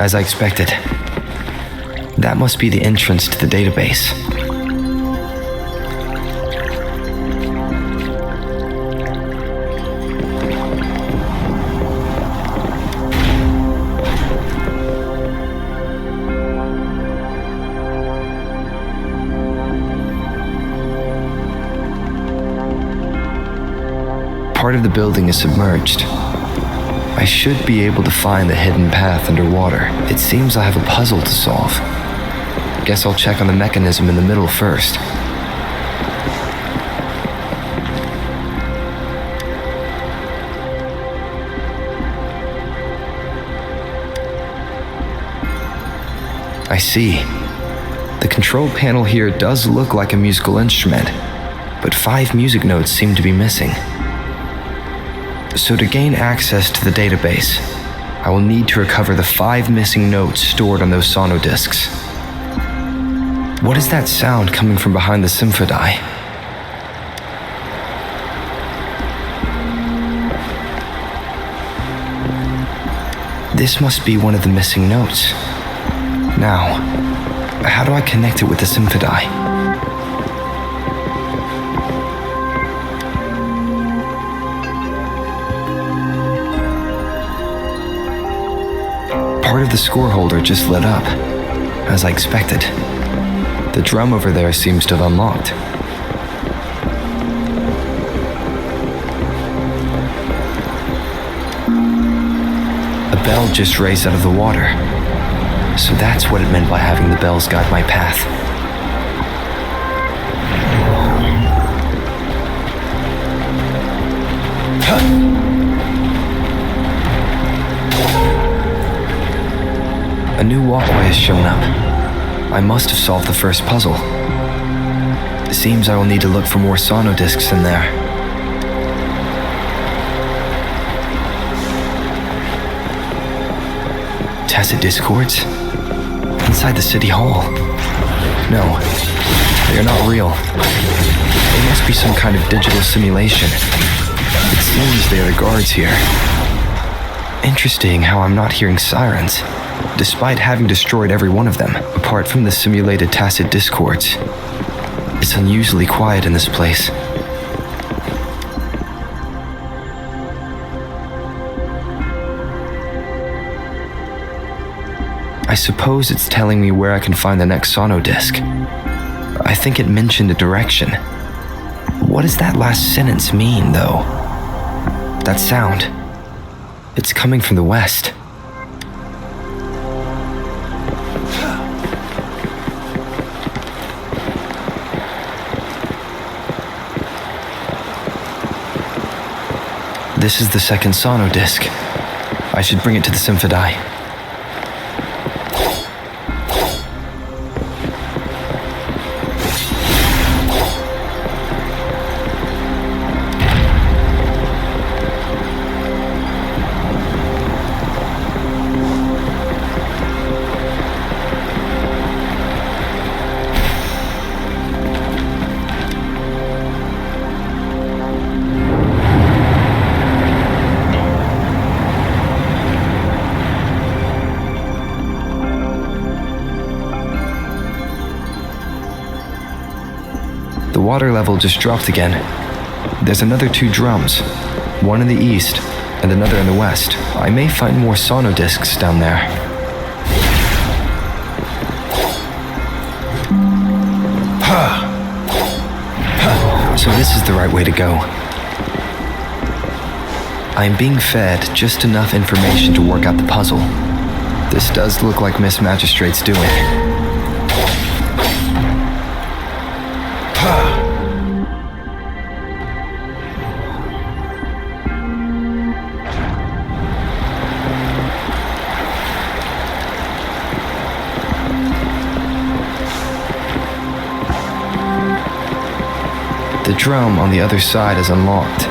As I expected. That must be the entrance to the database. Part of the building is submerged. I should be able to find the hidden path underwater. It seems I have a puzzle to solve. Guess I'll check on the mechanism in the middle first. I see. The control panel here does look like a musical instrument, but 5 music notes seem to be missing. So to gain access to the database, I will need to recover the 5 missing notes stored on those sonodiscs. What is that sound coming from behind the symphony? This must be one of the missing notes. Now, how do I connect it with the symphony? Part of the score holder just lit up, as I expected. The drum over there seems to have unlocked. A bell just raised out of the water, so that's what it meant by having the bells guide my path. A new walkway has shown up. I must have solved the first puzzle. It seems I will need to look for more sonodiscs in there. Tacit discords? Inside the city hall? No, they are not real. They must be some kind of digital simulation. It seems they are the guards here. Interesting how I'm not hearing sirens, despite having destroyed every one of them, apart from the simulated tacit discords. It's unusually quiet in this place. I suppose it's telling me where I can find the next sonodisc. I think it mentioned a direction. What does that last sentence mean, though? That sound. It's coming from the west. This is the second sonodisc. I should bring it to the symphony. The water level just dropped again. There's another 2 drums, one in the east and another in the west. I may find more sonodiscs down there. So this is the right way to go. I'm being fed just enough information to work out the puzzle. This does look like Miss Magistrate's doing. The drum on the other side is unlocked.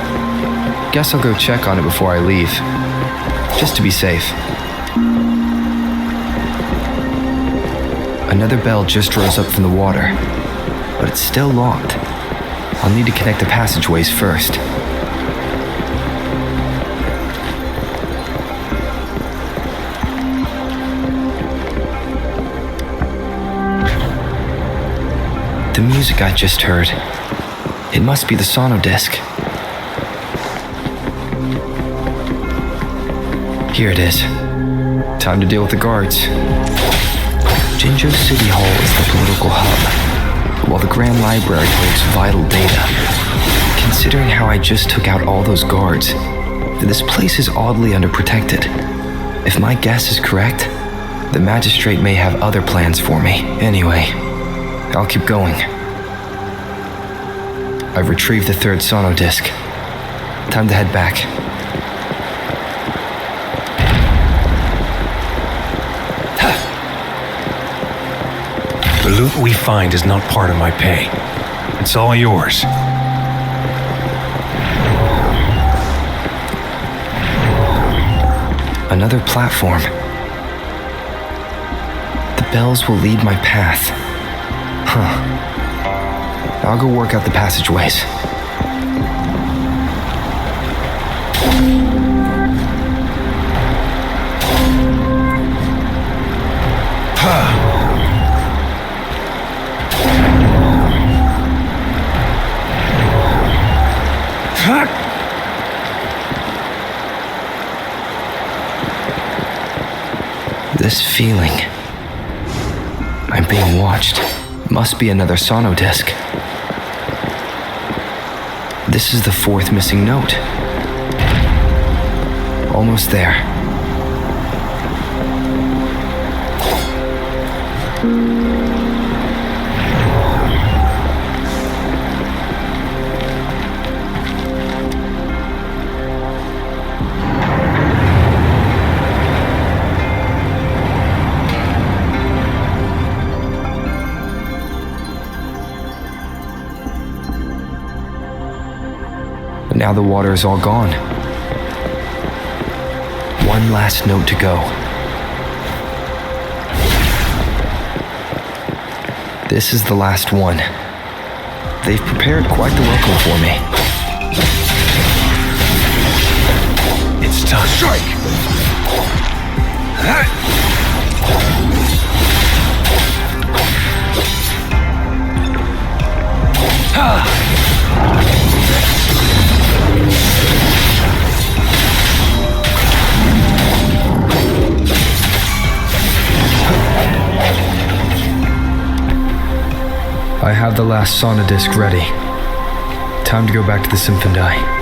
Guess I'll go check on it before I leave, just to be safe. Another bell just rose up from the water, but it's still locked. I'll need to connect the passageways first. The music I just heard. It must be the sonodisc. Here it is. Time to deal with the guards. Jinzhou City Hall is the political hub, while the Grand Library holds vital data. Considering how I just took out all those guards, this place is oddly underprotected. If my guess is correct, the magistrate may have other plans for me. Anyway, I'll keep going. I've retrieved the third sonodisc. Time to head back. The loot we find is not part of my pay. It's all yours. Another platform. The bells will lead my path. I'll go work out the passageways. This feeling. I'm being watched. Must be another sonodisc. This is the fourth missing note. Almost there. But now the water is all gone. One last note to go. This is the last one. They've prepared quite the welcome for me. It's time. Strike! I have the last sonodisc ready. Time to go back to the Symphondai.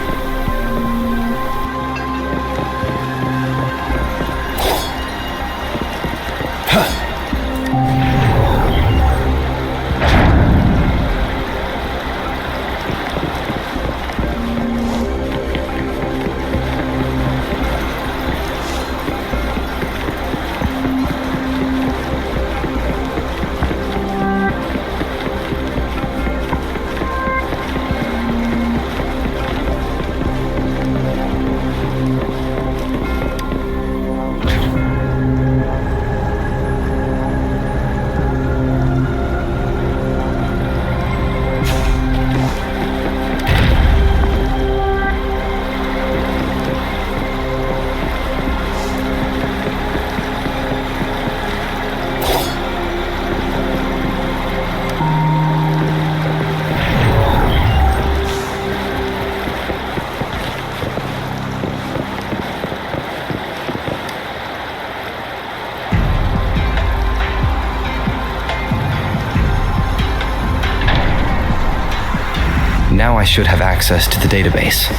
Now I should have access to the database.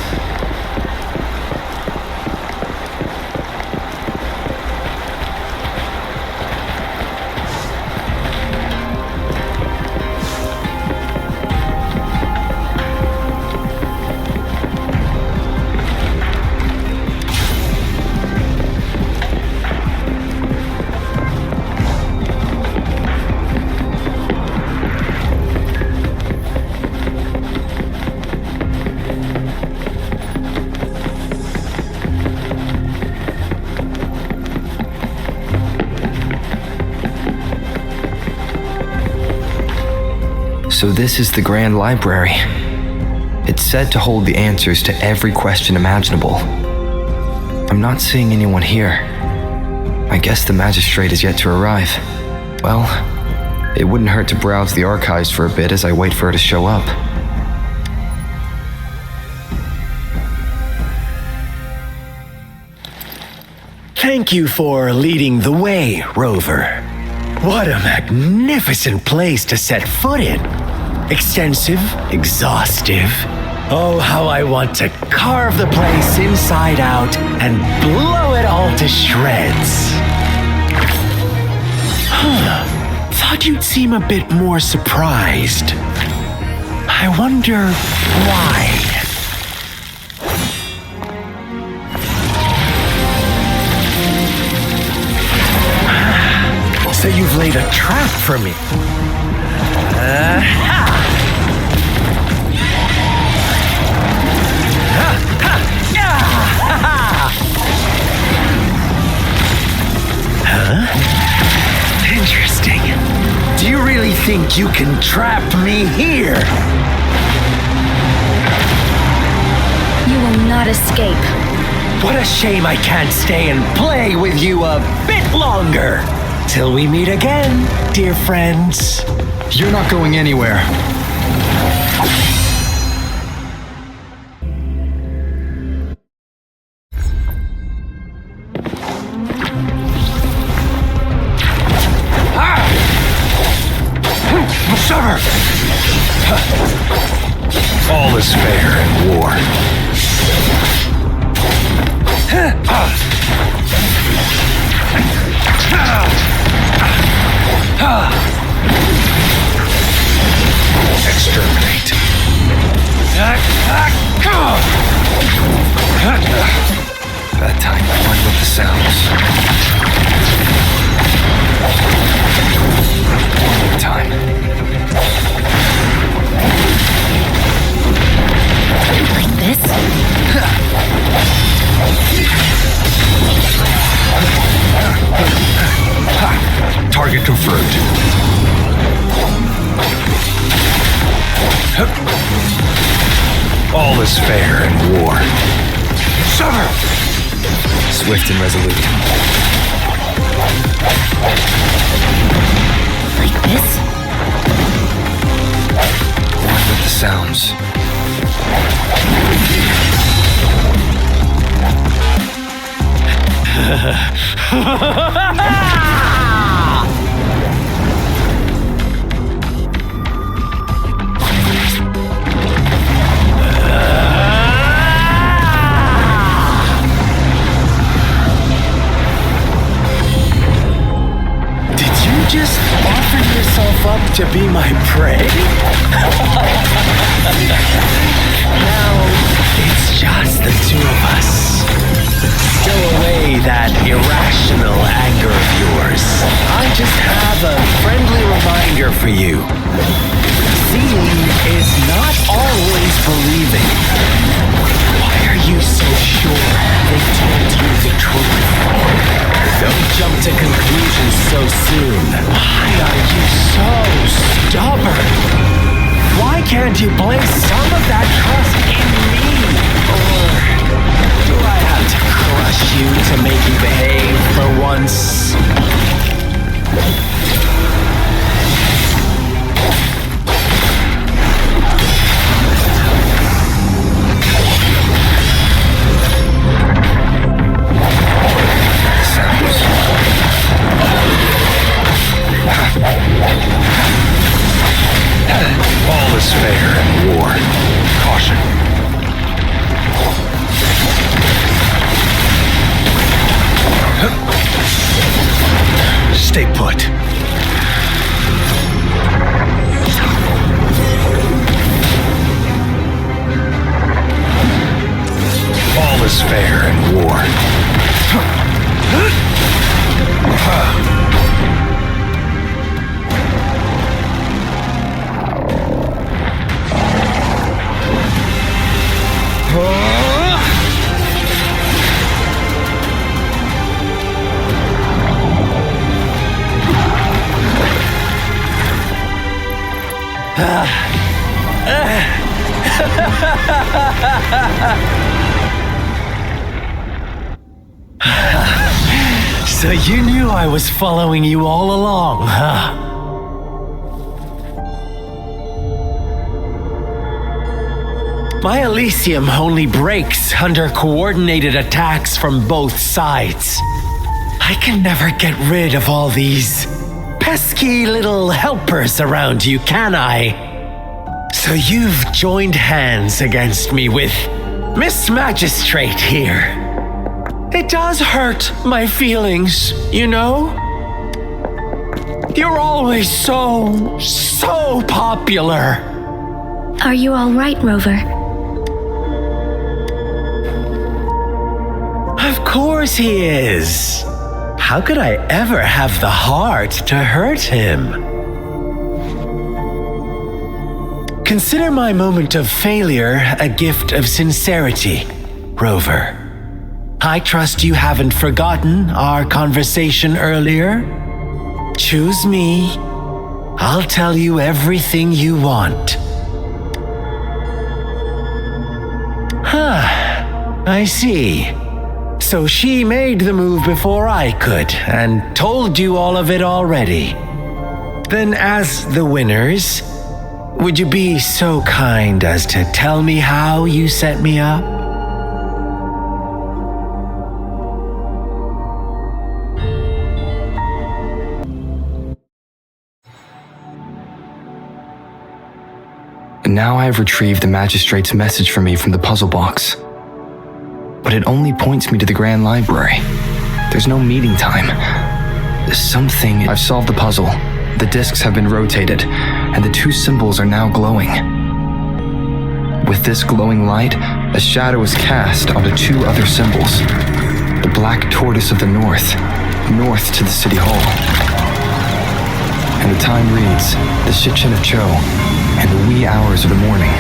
So this is the Grand Library. It's said to hold the answers to every question imaginable. I'm not seeing anyone here. I guess the magistrate is yet to arrive. Well, It wouldn't hurt to browse the archives for a bit as I wait for her to show up. Thank you for leading the way, Rover. What a magnificent place to set foot in. Extensive, exhaustive. Oh, how I want to carve the place inside out and blow it all to shreds. Thought you'd seem a bit more surprised. I wonder why. So you've laid a trap for me. Interesting. Do you really think you can trap me here? You will not escape. What a shame I can't stay and play with you a bit longer. Till we meet again, dear friends. You're not going anywhere. Summer! All is fair in war. Exterminate. Bad time. Run with the sounds. One more time. Like this? Target confirmed. All is fair in war. Summer! Swift and resolute. Like this? One with the sounds. Just offered yourself up to be my prey? Now, it's just the two of us. Stow away that irrational anger of yours. I just have a friendly reminder for you. Seeing is not always believing. Why are you so sure they told you the truth? Don't jump to conclusions so soon. Why are you so stubborn? Why can't you place some of that trust in me? Or do I have to crush you to make you behave for once? All is fair in war. Caution. Stay put. All is fair in war. So you knew I was following you all along, huh? My Elysium only breaks under coordinated attacks from both sides. I can never get rid of all these pesky little helpers around you, can I? So you've joined hands against me with Miss Magistrate here. It does hurt my feelings, you know? You're always so popular. Are you all right, Rover? Of course he is. How could I ever have the heart to hurt him? Consider my moment of failure a gift of sincerity, Rover. I trust you haven't forgotten our conversation earlier. Choose me. I'll tell you everything you want. I see. So she made the move before I could, and told you all of it already. Then as the winners, would you be so kind as to tell me how you set me up? Now I have retrieved the magistrate's message for me from the puzzle box. But it only points me to the Grand Library. There's no meeting time. I've solved the puzzle. The discs have been rotated, and the two symbols are now glowing. With this glowing light, a shadow is cast onto two other symbols. The black tortoise of the north to the city hall. And the time reads, the Shichin of Cho, and the wee hours of the morning.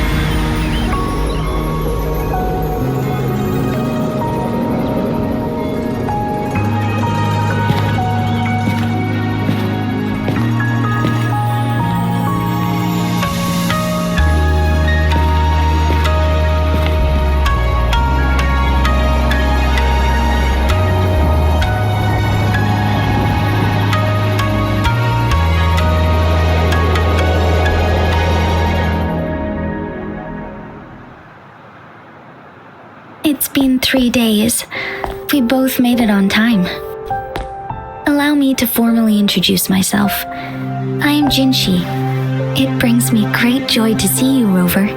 It's been 3 days. We both made it on time. Allow me to formally introduce myself. I am Jinshi. It brings me great joy to see you, Rover.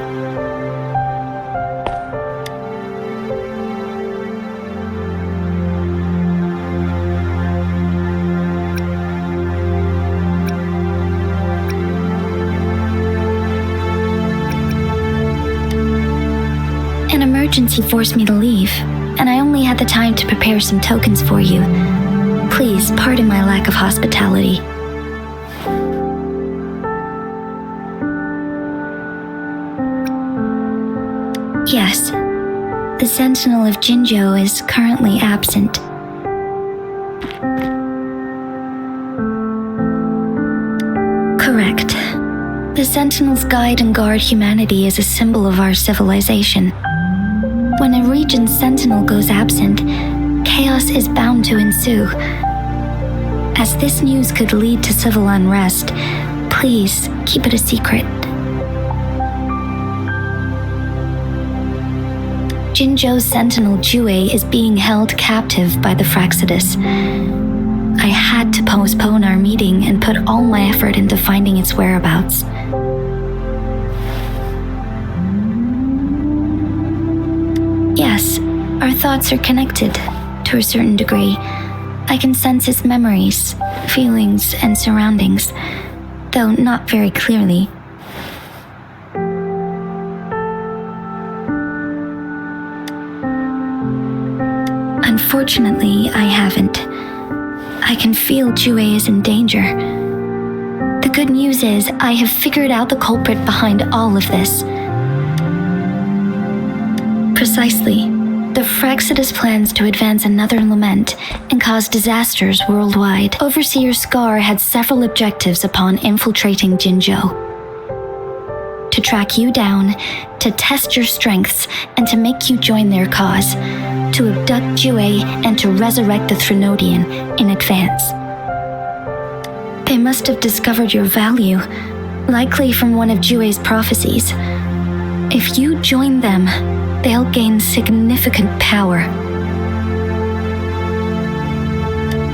An emergency forced me to leave, and I only had the time to prepare some tokens for you. Please pardon my lack of hospitality. Yes, the Sentinel of Jinzhou is currently absent. Correct. The Sentinels guide and guard humanity as a symbol of our civilization. When a region's sentinel goes absent, chaos is bound to ensue. As this news could lead to civil unrest, please keep it a secret. Jinzhou's sentinel Jue is being held captive by the Fraxidus. I had to postpone our meeting and put all my effort into finding its whereabouts. Yes, our thoughts are connected, to a certain degree. I can sense its memories, feelings, and surroundings, though not very clearly. Unfortunately, I haven't. I can feel Jue is in danger. The good news is, I have figured out the culprit behind all of this. Precisely. The Fraxidus plans to advance another lament and cause disasters worldwide. Overseer Scar had several objectives upon infiltrating Jinzhou. To track you down, to test your strengths, and to make you join their cause. To abduct Jue and to resurrect the Threnodian in advance. They must have discovered your value, likely from one of Jue's prophecies. If you join them, they'll gain significant power.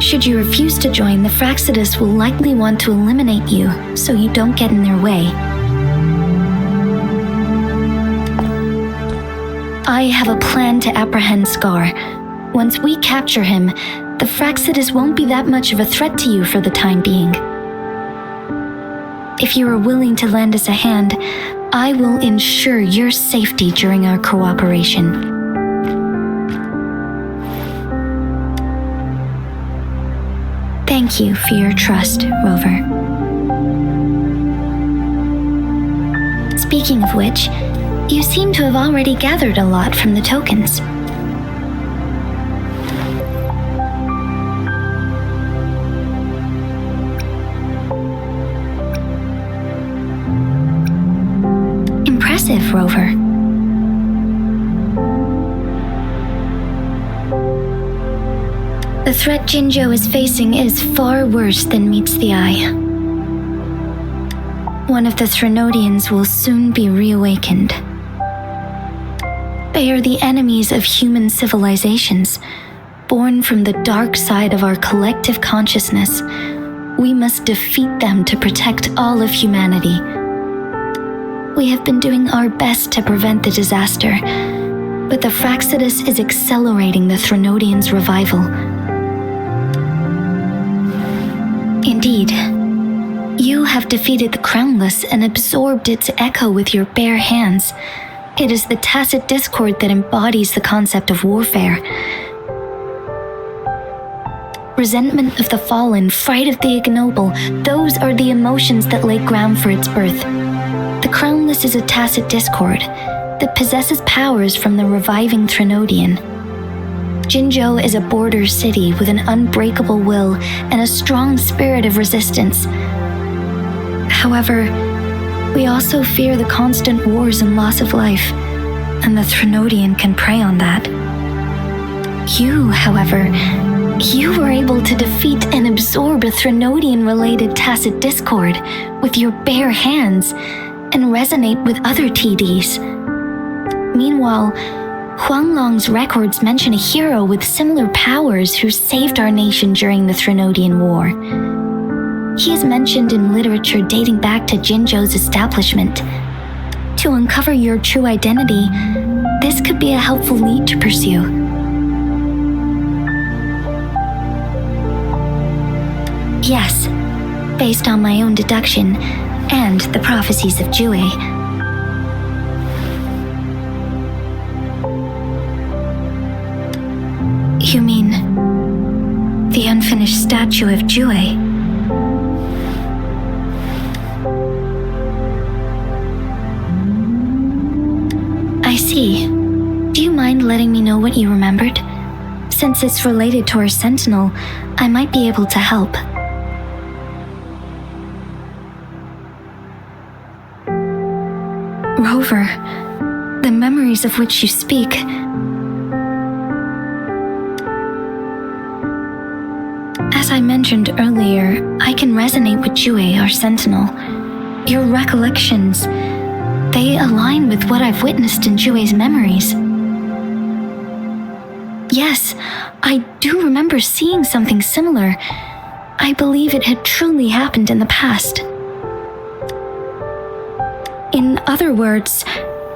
Should you refuse to join, the Fractsidus will likely want to eliminate you so you don't get in their way. I have a plan to apprehend Scar. Once we capture him, the Fractsidus won't be that much of a threat to you for the time being. If you are willing to lend us a hand, I will ensure your safety during our cooperation. Thank you for your trust, Rover. Speaking of which, you seem to have already gathered a lot from the tokens. Impressive, Rover. The threat Jinzhou is facing is far worse than meets the eye. One of the Threnodians will soon be reawakened. They are the enemies of human civilizations, born from the dark side of our collective consciousness. We must defeat them to protect all of humanity. We have been doing our best to prevent the disaster, but the Fractsidus is accelerating the Threnodians' revival. Indeed, you have defeated the Crownless and absorbed its echo with your bare hands. It is the tacit discord that embodies the concept of warfare. Resentment of the fallen, fright of the ignoble, those are the emotions that lay ground for its birth. The Crownless is a tacit discord that possesses powers from the reviving Threnodian. Jinzhou is a border city with an unbreakable will and a strong spirit of resistance. However, we also fear the constant wars and loss of life, and the Threnodian can prey on that. You, however, you were able to defeat and absorb a Threnodian-related tacit discord with your bare hands and resonate with other TDs. Meanwhile, Huanglong's records mention a hero with similar powers who saved our nation during the Threnodian War. He is mentioned in literature dating back to Jinzhou's establishment. To uncover your true identity, this could be a helpful lead to pursue. Yes, based on my own deduction and the prophecies of Jue. You mean the unfinished statue of Jue? I see. Do you mind letting me know what you remembered? Since it's related to our sentinel, I might be able to help. Rover, the memories of which you speak. As I mentioned earlier, I can resonate with Jue, our sentinel. Your recollections, they align with what I've witnessed in Jue's memories. Yes, I do remember seeing something similar. I believe it had truly happened in the past. In other words,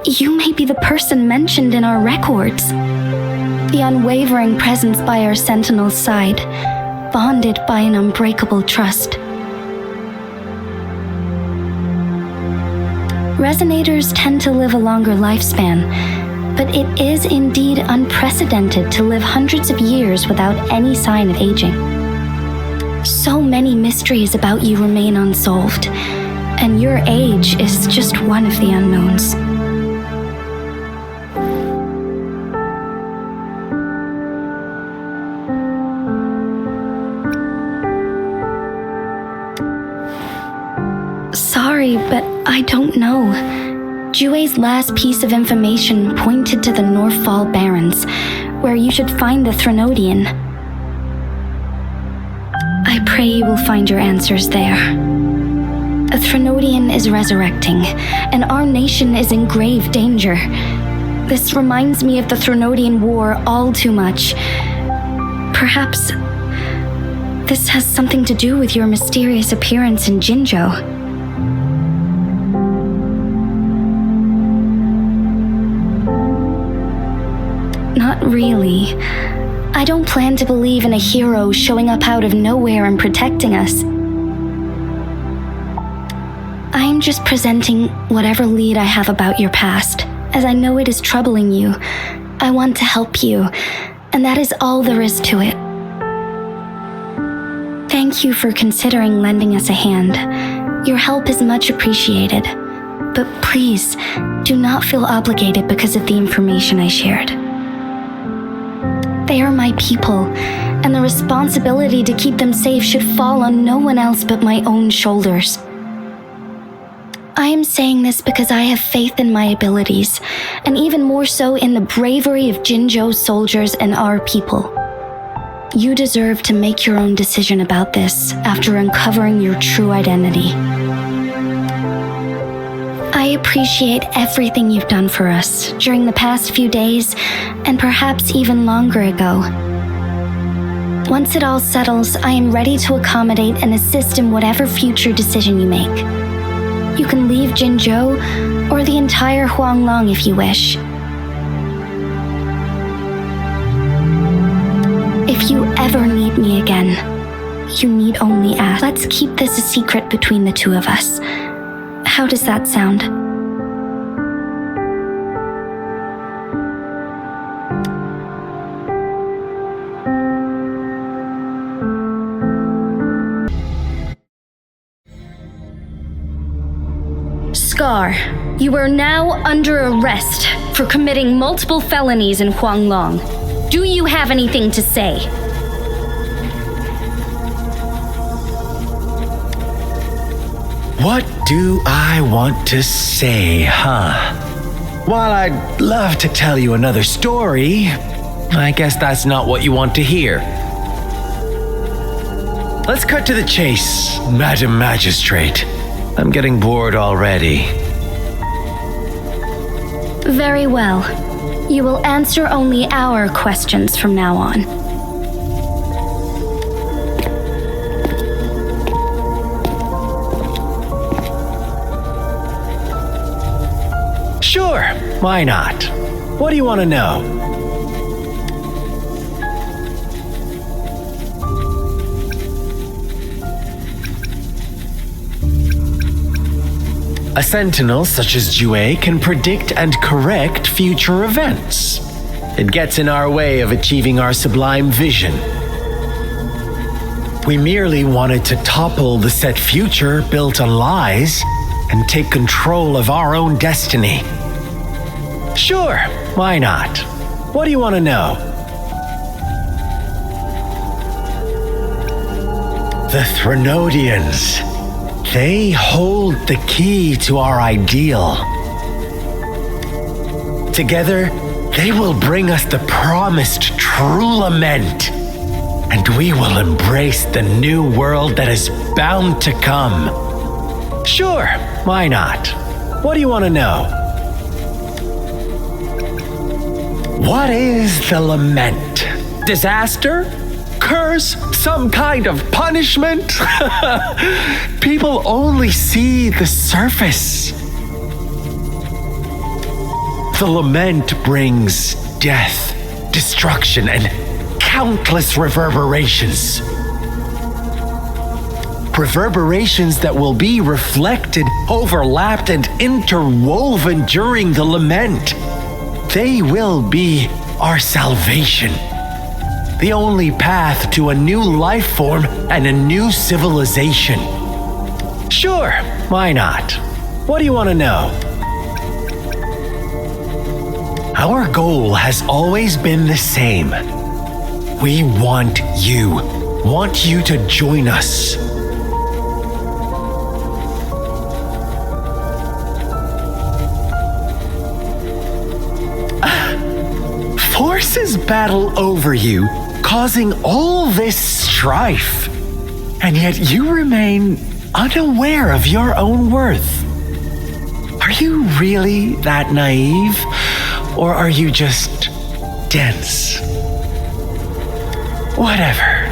you may be the person mentioned in our records. The unwavering presence by our sentinel's side, bonded by an unbreakable trust. Resonators tend to live a longer lifespan, but it is indeed unprecedented to live hundreds of years without any sign of aging. So many mysteries about you remain unsolved, and your age is just one of the unknowns. Sorry, but I don't know. Jue's last piece of information pointed to the Northfall Barrens, where you should find the Threnodian. I pray you will find your answers there. A Threnodian is resurrecting, and our nation is in grave danger. This reminds me of the Threnodian War all too much. Perhaps this has something to do with your mysterious appearance in Jinzhou. Not really. I don't plan to believe in a hero showing up out of nowhere and protecting us. I am just presenting whatever lead I have about your past, as I know it is troubling you. I want to help you, and that is all there is to it. Thank you for considering lending us a hand. Your help is much appreciated. But please, do not feel obligated because of the information I shared. They are my people, and the responsibility to keep them safe should fall on no one else but my own shoulders. I am saying this because I have faith in my abilities, and even more so in the bravery of Jinzhou's soldiers and our people. You deserve to make your own decision about this after uncovering your true identity. I appreciate everything you've done for us during the past few days, and perhaps even longer ago. Once it all settles, I am ready to accommodate and assist in whatever future decision you make. You can leave Jinzhou or the entire Huanglong if you wish. If you ever need me again, you need only ask. Let's keep this a secret between the two of us. How does that sound? Scar, you are now under arrest for committing multiple felonies in Huanglong. Do you have anything to say? What do I want to say, huh? While I'd love to tell you another story, I guess that's not what you want to hear. Let's cut to the chase, Madam Magistrate. I'm getting bored already. Very well. You will answer only our questions from now on. Sure, why not? What do you want to know? A sentinel such as Jue can predict and correct future events. It gets in our way of achieving our sublime vision. We merely wanted to topple the set future built on lies and take control of our own destiny. Sure, why not? What do you want to know? The Threnodians. They hold the key to our ideal. Together, they will bring us the promised true lament, and we will embrace the new world that is bound to come. Sure, why not? What do you want to know? What is the lament? Disaster? Curse? Some kind of punishment? People only see the surface. The lament brings death, destruction, and countless reverberations. Reverberations that will be reflected, overlapped, and interwoven during the lament. They will be our salvation. The only path to a new life form and a new civilization. Sure, why not? What do you want to know? Our goal has always been the same. We want you to join us. Forces battle over you, causing all this strife. And yet you remain unaware of your own worth. Are you really that naive, or are you just dense? Whatever.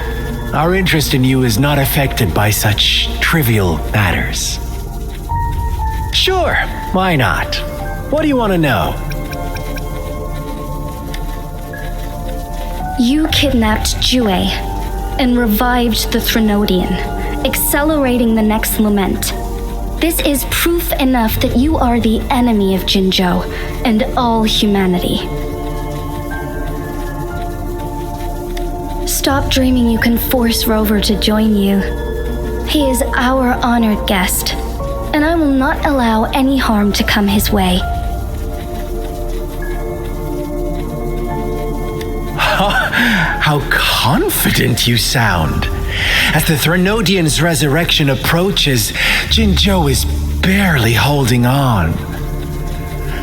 Our interest in you is not affected by such trivial matters. Sure, why not? What do you want to know? You kidnapped Jue and revived the Threnodian, accelerating the next lament. This is proof enough that you are the enemy of Jinzhou and all humanity. Stop dreaming you can force Rover to join you. He is our honored guest, and I will not allow any harm to come his way. How confident you sound. As the Threnodian's resurrection approaches, Jinzhou is barely holding on.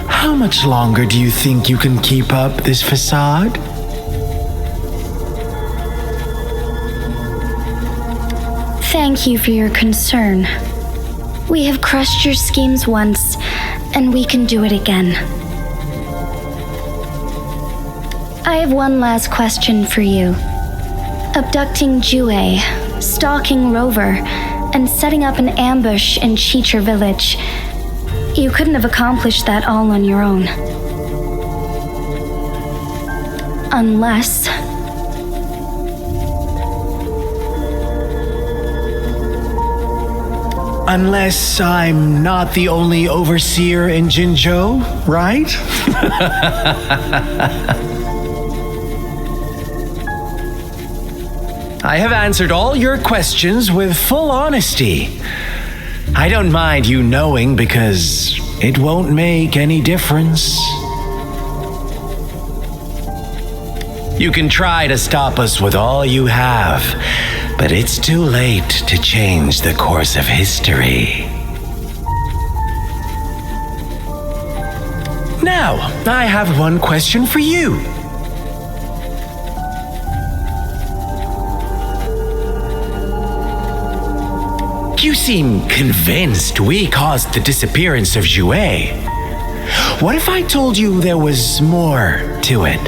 How much longer do you think you can keep up this facade? Thank you for your concern. We have crushed your schemes once, and we can do it again. I have one last question for you. Abducting Jue, stalking Rover, and setting up an ambush in Cheecher Village. You couldn't have accomplished that all on your own. Unless... Unless I'm not the only overseer in Jinzhou, right? I have answered all your questions with full honesty. I don't mind you knowing because it won't make any difference. You can try to stop us with all you have, but it's too late to change the course of history. Now, I have one question for you. You seem convinced we caused the disappearance of Jue. What if I told you there was more to it?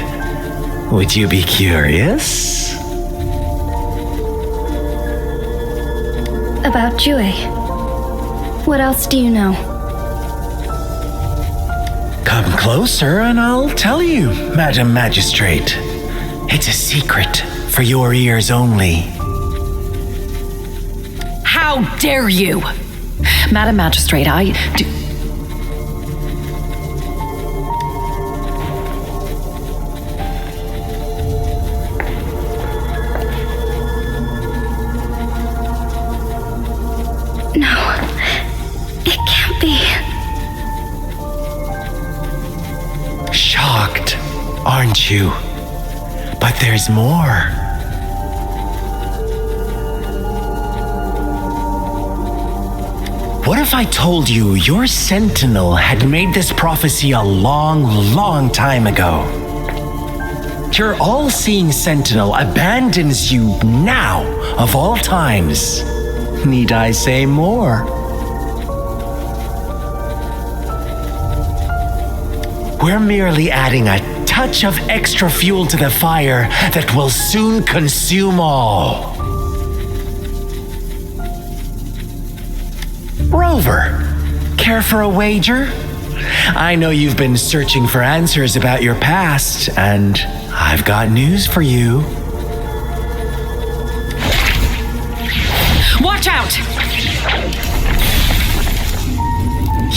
Would you be curious? About Jue. What else do you know? Come closer and I'll tell you, Madam Magistrate. It's a secret for your ears only. How dare you! Madam Magistrate, I do... No, it can't be. Shocked, aren't you? But there's more. What if I told you your sentinel had made this prophecy a long, long time ago? Your all-seeing sentinel abandons you now, of all times. Need I say more? We're merely adding a touch of extra fuel to the fire that will soon consume all. Rover, care for a wager? I know you've been searching for answers about your past, and I've got news for you. Watch out!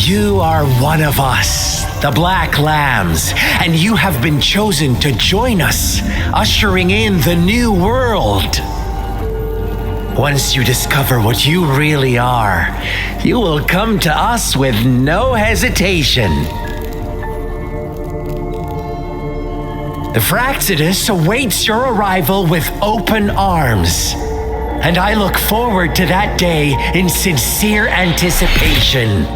You are one of us, the Black Lambs, and you have been chosen to join us, ushering in the new world. Once you discover what you really are, you will come to us with no hesitation. The Fraxidus awaits your arrival with open arms, and I look forward to that day in sincere anticipation.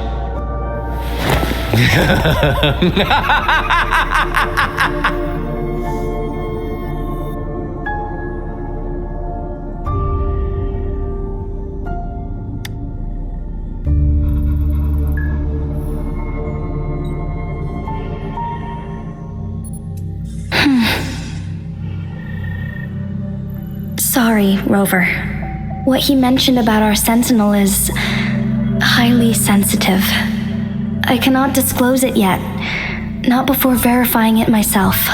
sorry, Rover. What he mentioned about our sentinel is highly sensitive. I cannot disclose it yet, not before verifying it myself.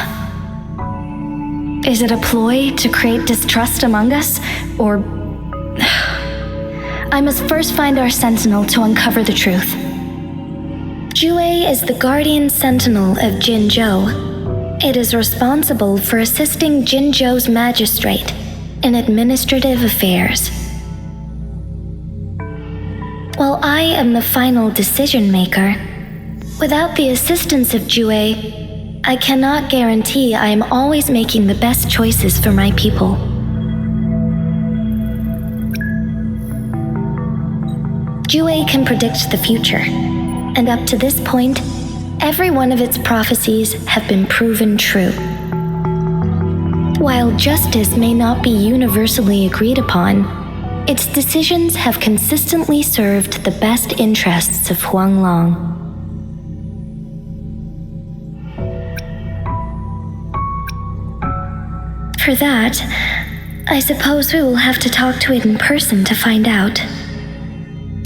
Is it a ploy to create distrust among us, or... I must first find our sentinel to uncover the truth. Jue is the guardian sentinel of Jinzhou. It is responsible for assisting Jinzhou's magistrate in administrative affairs. While I am the final decision maker, without the assistance of Jue, I cannot guarantee I am always making the best choices for my people. Jue can predict the future, and up to this point, every one of its prophecies have been proven true. While justice may not be universally agreed upon, its decisions have consistently served the best interests of Huanglong. For that, I suppose we will have to talk to it in person to find out.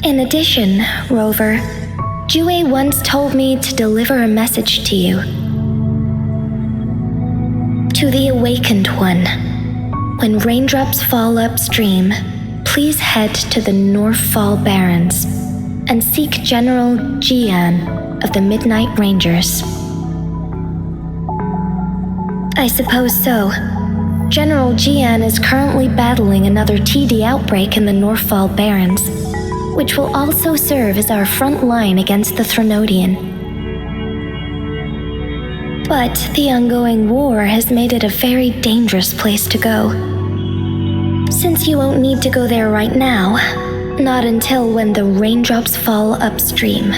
In addition, Rover, Jue once told me to deliver a message to you. To the Awakened One, when raindrops fall upstream, please head to the Northfall Barrens and seek General Jian of the Midnight Rangers. I suppose so. General Jian is currently battling another TD outbreak in the Northfall Barrens, which will also serve as our front line against the Threnodian. But the ongoing war has made it a very dangerous place to go. Since you won't need to go there right now, not until when the raindrops fall upstream.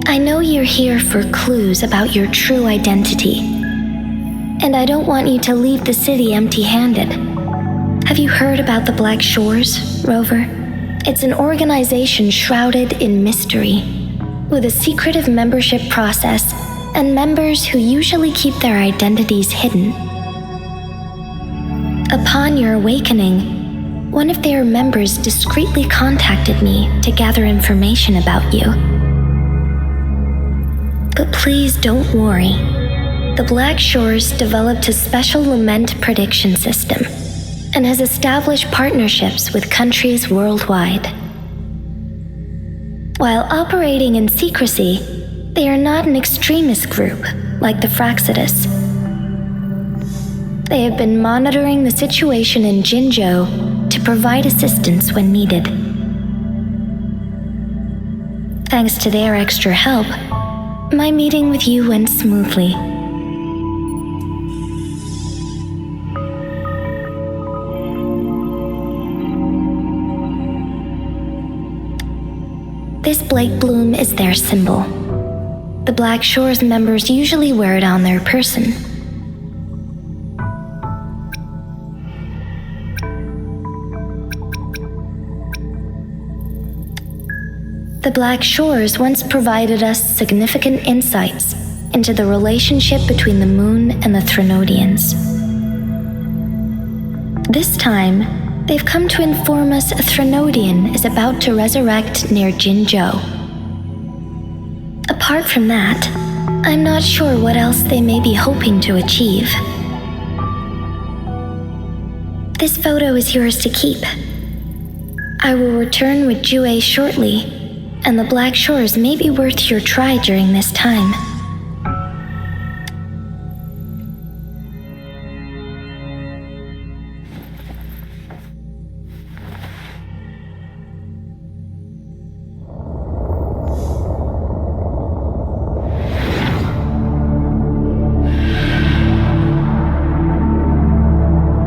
I know you're here for clues about your true identity, and I don't want you to leave the city empty-handed. Have you heard about the Black Shores, Rover? It's an organization shrouded in mystery, with a secretive membership process and members who usually keep their identities hidden. Upon your awakening, one of their members discreetly contacted me to gather information about you. But please don't worry. The Black Shores developed a special lament prediction system and has established partnerships with countries worldwide. While operating in secrecy, they are not an extremist group like the Fraxidus. They have been monitoring the situation in Jinzhou to provide assistance when needed. Thanks to their extra help, my meeting with you went smoothly. This Blake Bloom is their symbol. The Black Shores members usually wear it on their person. The Black Shores once provided us significant insights into the relationship between the Moon and the Threnodians. This time, they've come to inform us a Threnodian is about to resurrect near Jinzhou. Apart from that, I'm not sure what else they may be hoping to achieve. This photo is yours to keep. I will return with Jue shortly, and the Black Shores may be worth your try during this time.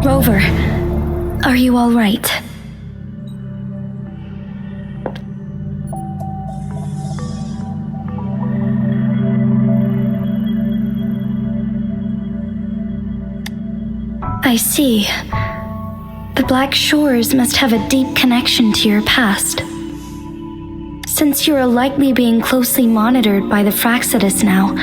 Rover, are you all right? I see. The Black Shores must have a deep connection to your past. Since you are likely being closely monitored by the Fraxidus now,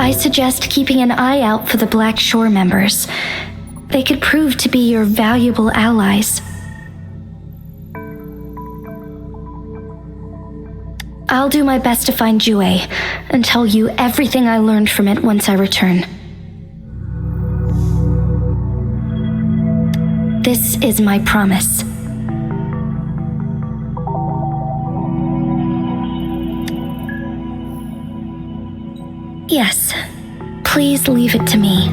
I suggest keeping an eye out for the Black Shore members. They could prove to be your valuable allies. I'll do my best to find Jue and tell you everything I learned from it once I return. This is my promise. Yes, please leave it to me.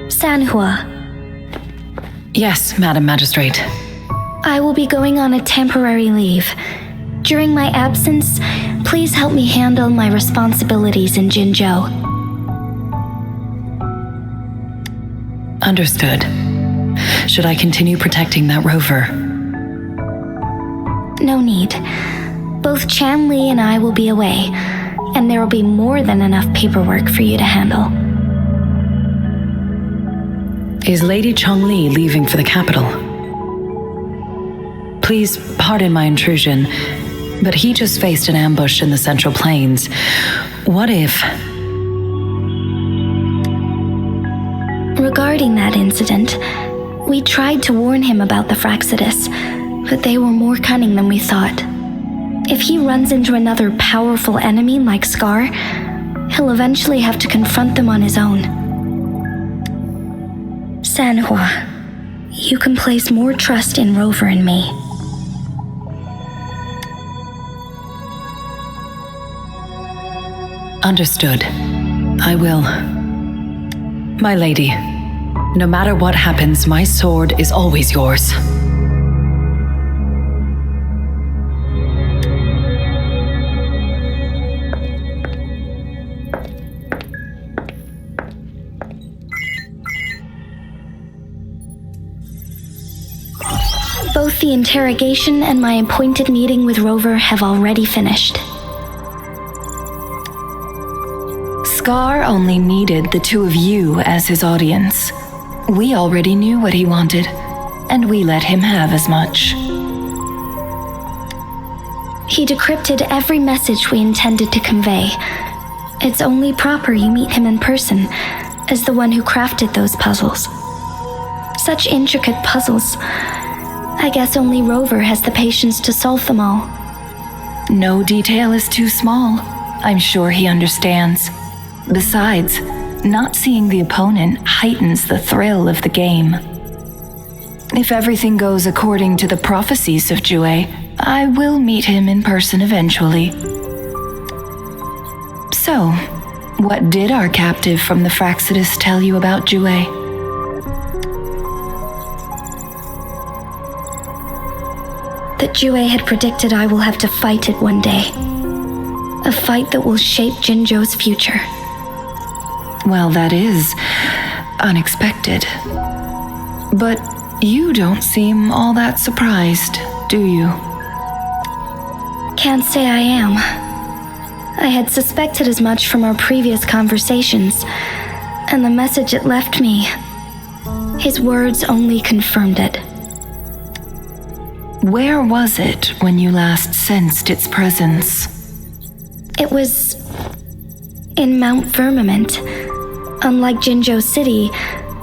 Sanhua. Yes, Madam Magistrate. I will be going on a temporary leave. During my absence, please help me handle my responsibilities in Jinzhou. Understood. Should I continue protecting that rover? No need. Both Chan Li and I will be away, and there will be more than enough paperwork for you to handle. Is Lady Chongli leaving for the capital? Please pardon my intrusion, but he just faced an ambush in the Central Plains. What if... Regarding that incident, we tried to warn him about the Fraxidus, but they were more cunning than we thought. If he runs into another powerful enemy like Scar, he'll eventually have to confront them on his own. Sanhua, you can place more trust in Rover and me. Understood. I will. My lady, no matter what happens, my sword is always yours. Both the interrogation and my appointed meeting with Rover have already finished. Scar only needed the two of you as his audience. We already knew what he wanted, and we let him have as much. He decrypted every message we intended to convey. It's only proper you meet him in person, as the one who crafted those puzzles. Such intricate puzzles. I guess only Rover has the patience to solve them all. No detail is too small. I'm sure he understands. Besides, not seeing the opponent heightens the thrill of the game. If everything goes according to the prophecies of Jue, I will meet him in person eventually. So, what did our captive from the Fraxidus tell you about Jue? That Jue had predicted I will have to fight it one day. A fight that will shape Jinzhou's future. Well, that is unexpected. But you don't seem all that surprised, do you? Can't say I am. I had suspected as much from our previous conversations, and the message it left me, his words only confirmed it. Where was it when you last sensed its presence? It was in Mount Firmament. Unlike Jinzhou City,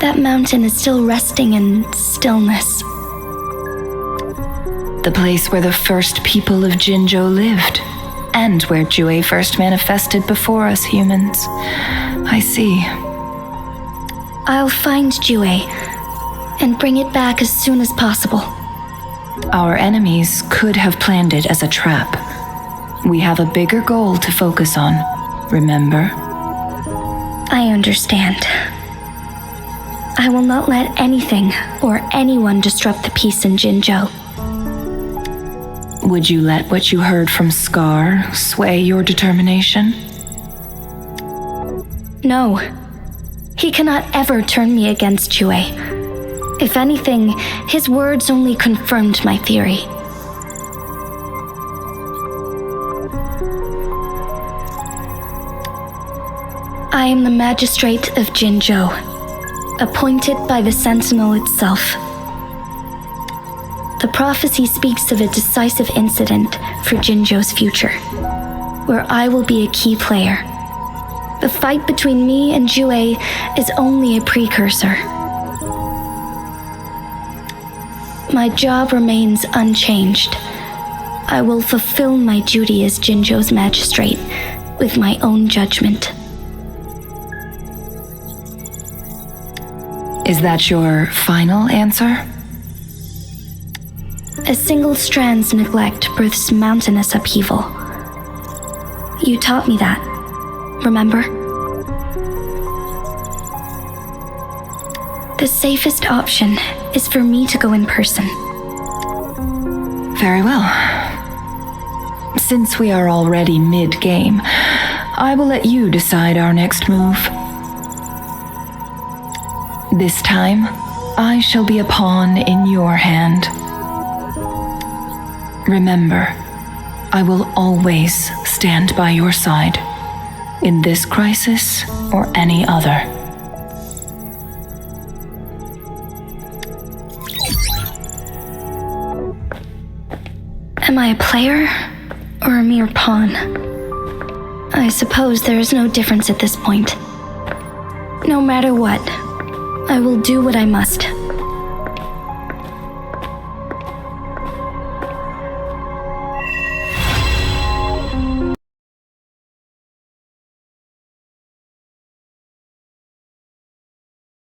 that mountain is still resting in stillness. The place where the first people of Jinzhou lived, and where Jue first manifested before us humans. I see. I'll find Jue and bring it back as soon as possible. Our enemies could have planned it as a trap. We have a bigger goal to focus on, remember? I understand. I will not let anything or anyone disrupt the peace in Jinzhou. Would you let what you heard from Scar sway your determination? No. He cannot ever turn me against Jue. If anything, his words only confirmed my theory. I am the magistrate of Jinzhou, appointed by the Sentinel itself. The prophecy speaks of a decisive incident for Jinzhou's future, where I will be a key player. The fight between me and Jue is only a precursor. My job remains unchanged. I will fulfill my duty as Jinzhou's magistrate with my own judgment. Is that your final answer? A single strand's neglect births mountainous upheaval. You taught me that, remember? The safest option is for me to go in person. Very well. Since we are already mid-game, I will let you decide our next move. This time, I shall be a pawn in your hand. Remember, I will always stand by your side, in this crisis or any other. Am I a player or a mere pawn? I suppose there is no difference at this point. No matter what, I will do what I must.